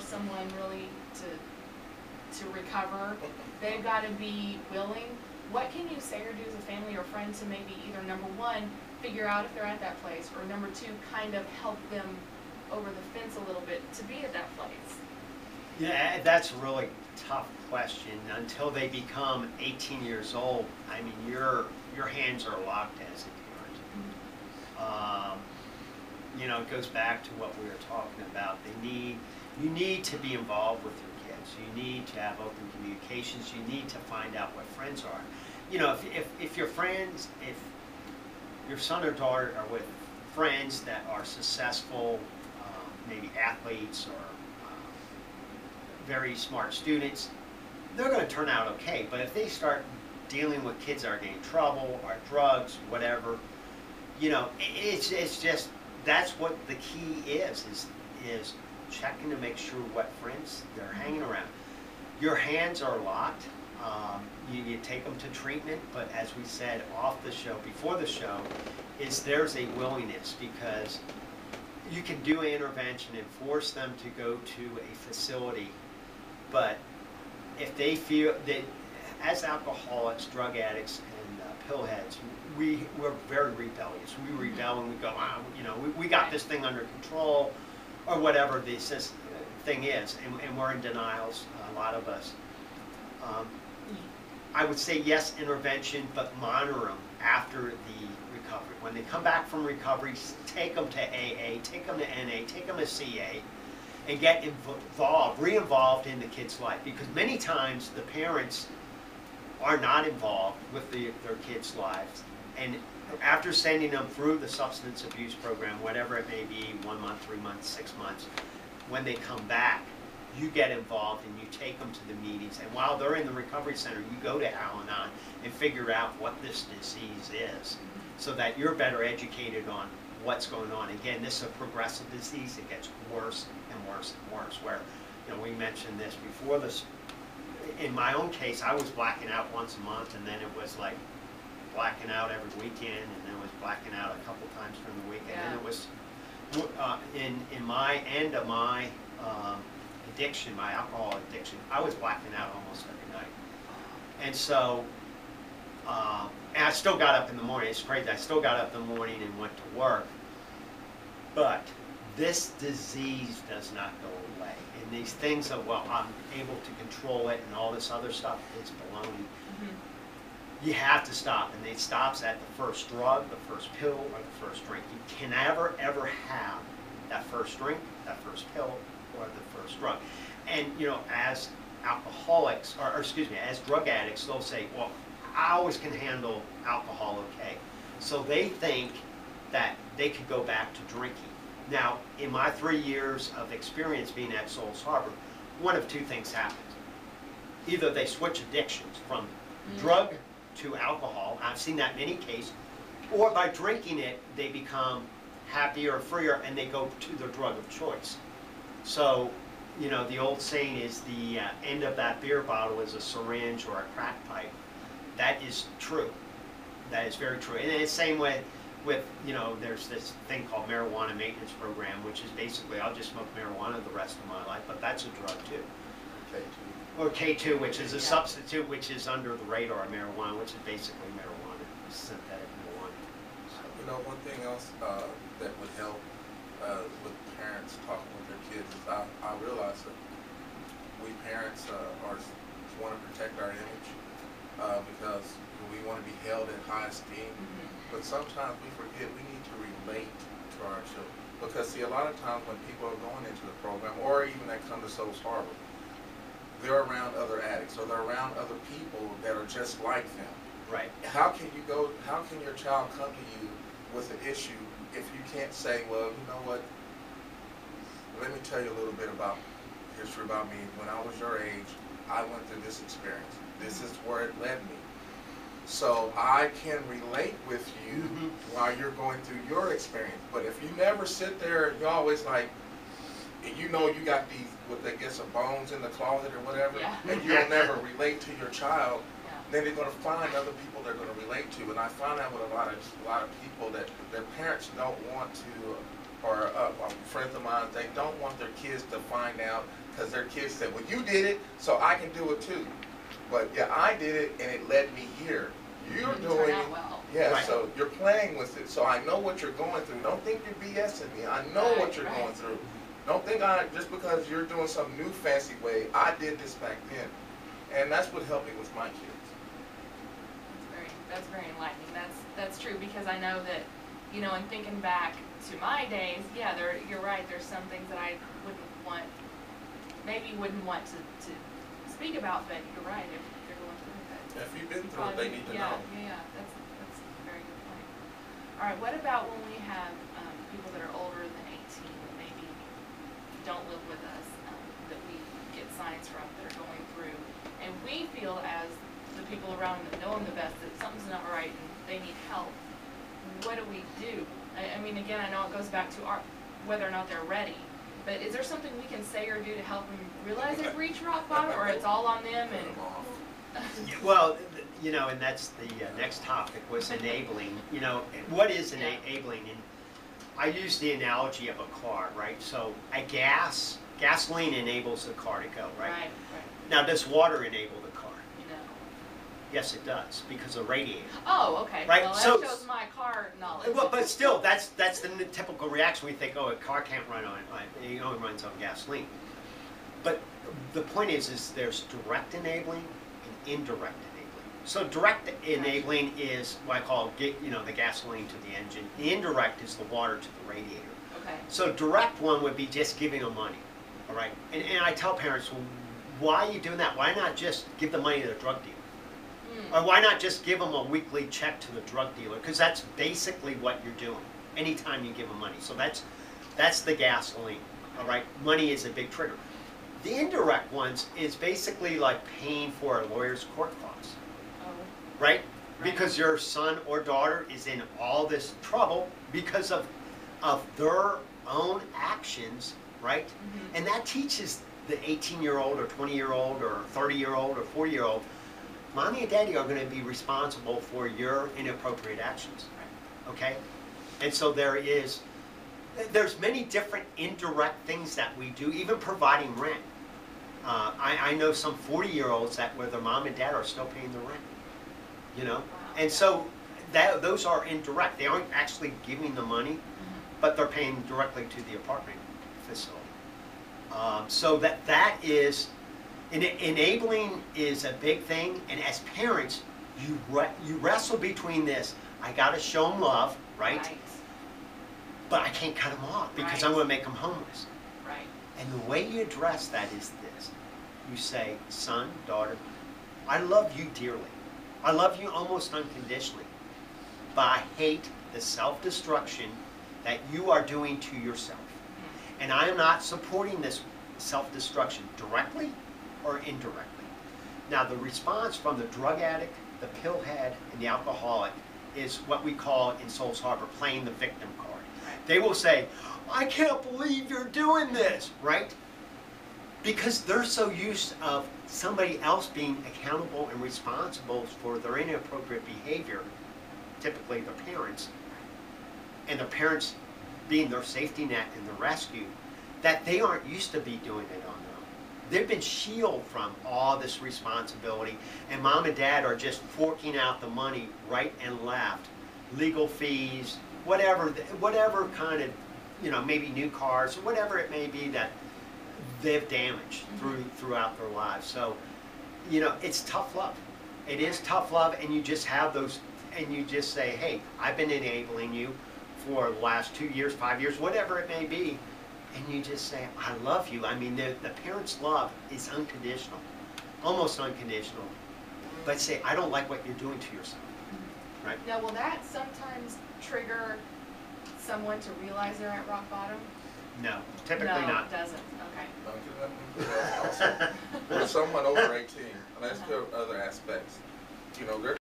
someone really to recover, they've got to be willing. What can you say or do as a family or friend to maybe either, number one, figure out if they're at that place, or number two, kind of help them over the fence a little bit to be at that place? Yeah, that's a really tough question. Until they become 18 years old, I mean, your hands are locked as a parent. You know, it goes back to what we were talking about. You need to be involved with your kids. You need to have open communications. You need to find out what friends are. You know, if your friends, if your son or daughter are with friends that are successful, maybe athletes or very smart students, they're going to turn out okay. But if they start dealing with kids that are getting in trouble or drugs, whatever, you know, it's just, that's what the key is checking to make sure what friends they're hanging around. Your hands are locked. You take them to treatment, but as we said off the show, before the show, there's a willingness, because you can do an intervention and force them to go to a facility, but if they feel that, as alcoholics, drug addicts, and pillheads, we're very rebellious. We rebel and we go, you know, we got this thing under control, or whatever this thing is, and we're in denials, a lot of us. I would say yes, intervention, but monitor them after the recovery. When they come back from recovery, take them to AA, take them to NA, take them to CA, and get involved, re-involved in the kid's life. Because many times the parents are not involved with their kids' lives. And after sending them through the substance abuse program, whatever it may be, 1 month, 3 months, 6 months, when they come back, you get involved and you take them to the meetings. And while they're in the recovery center, you go to Al-Anon and figure out what this disease is, so that you're better educated on what's going on. Again, this is a progressive disease. It gets worse and worse and worse. Where, you know, we mentioned this before this. In my own case, I was blacking out once a month, and then it was like blacking out every weekend, and then it was blacking out a couple times during the week. And then it was in my end of my addiction, my alcohol addiction, I was blacking out almost every night. And so, and I still got up in the morning. It's crazy. I still got up in the morning and went to work. But this disease does not go away. And these things of, well, I'm able to control it and all this other stuff, it's baloney. Mm-hmm. You have to stop. And it stops at the first drug, the first pill, or the first drink. You can never, ever have that first drink, that first pill, or the first drug. And, you know, as alcoholics, or excuse me, as drug addicts, they'll say, well, I always can handle alcohol okay. So they think that they could go back to drinking. Now, in my 3 years of experience being at Souls Harbor, one of two things happens. Either they switch addictions from drug to alcohol, I've seen that in many cases, or by drinking it, they become happier, freer, and they go to their drug of choice. So, you know, the old saying is the end of that beer bottle is a syringe or a crack pipe. That is true. That is very true. And it's the same way with, you know, there's this thing called marijuana maintenance program, which is basically I'll just smoke marijuana the rest of my life, but that's a drug too. K2. Or K2, which is a substitute, which is under the radar of marijuana, which is basically marijuana, synthetic marijuana. So. You know, one thing else that would help with parents talking with their kids is I realize that we parents want to protect our image because we want to be held in high esteem. But sometimes we forget we need to relate to our children. Because see, a lot of times when people are going into the program, or even that come to Souls Harbor, they're around other addicts, or they're around other people that are just like them. Right. How can your child come to you with an issue if you can't say, well, you know what, let me tell you a little bit about history about me. When I was your age, I went through this experience. This is where it led me. So I can relate with you while you're going through your experience. But if you never sit there, you're always like, and you know you got these, what they get, some bones in the closet or whatever, and you'll never relate to your child, then they're going to find other people they're going to relate to. And I find that with a lot of people that their parents don't want to or friends of mine, they don't want their kids to find out because their kids said, well, you did it, so I can do it too. But yeah, I did it and it led me here. You're Didn't doing turn it. out well. Yeah, Right. so you're playing with it. So I know what you're going through. Don't think you're BSing me. I know what you're Right. going through. Don't think just because you're doing some new fancy way, I did this back then. And that's what helped me with my kids. That's very enlightening. That's true, because I know that, you know, in thinking back to my days, yeah, you're right. There's some things that I wouldn't want to speak about, but you're right. If you're going through that. If you've been through it, they need to know. Yeah. That's a very good point. All right. What about when we have people that are older than 18 that maybe don't live with us, that we get signs from that are going through, and we feel as the people around them that know them the best that something's not right and they need help. What do we do? I mean, again, I know it goes back to whether or not they're ready, but is there something we can say or do to help them realize they've reached rock bottom, or it's all on them? Turn them off. Yeah, well, you know, and that's the next topic was enabling. You know, what is enabling? And I use the analogy of a car, right? So gasoline enables the car to go, right? Right. Now, does water enable the car? No. Yes, it does, because of radiator. Oh, okay. Right, Well, that so- shows my car knowledge. Well, but still, that's the typical reaction. We think, oh, a car can't run on it only runs on gasoline. But the point is there's direct enabling and indirect enabling. So direct enabling is what I call the gasoline to the engine. The indirect is the water to the radiator. Okay. So direct one would be just giving them money, all right? And I tell parents, well, why are you doing that? Why not just give the money to the drug dealer? Or why not just give them a weekly check to the drug dealer? Because that's basically what you're doing anytime you give them money. So that's the gasoline, all right? Money is a big trigger. The indirect ones is basically like paying for a lawyer's court costs, Oh. right? Right. Because your son or daughter is in all this trouble because of their own actions, right? Mhm. And that teaches the 18-year-old or 20-year-old or 30-year-old or 40-year-old, mommy and daddy are going to be responsible for your inappropriate actions, okay? And so there's many different indirect things that we do, even providing rent. I know some 40-year-olds where their mom and dad are still paying the rent, you know? Wow. And so those are indirect. They aren't actually giving the money, but they're paying directly to the apartment facility. So that is, enabling is a big thing, and as parents, you wrestle between this. I got to show them love, right? But I can't cut them off because I'm Right. going to make them homeless. Right. And the way you address that is this. You say, son, daughter, I love you dearly. I love you almost unconditionally. But I hate the self-destruction that you are doing to yourself. And I am not supporting this self-destruction directly or indirectly. Now, the response from the drug addict, the pillhead, and the alcoholic is what we call in Souls Harbor playing the victim card. They will say, I can't believe you're doing this, right? Because they're so used of somebody else being accountable and responsible for their inappropriate behavior, typically their parents, and their parents being their safety net and the rescue, that they aren't used to be doing it on their own. They've been shielded from all this responsibility, and mom and dad are just forking out the money right and left, legal fees, whatever kind of, maybe new cars, or whatever it may be that they've damaged throughout their lives. So, it's tough love. It is tough love, and you just have those, and you just say, hey, I've been enabling you for the last 2 years, 5 years, whatever it may be, and you just say, I love you. I mean, the parent's love is unconditional, almost unconditional, but say, I don't like what you're doing to yourself, right? Now, will that sometimes trigger someone to realize they're at rock bottom? No, typically No, not. it doesn't. Okay. With someone over 18, and let's go other aspects. There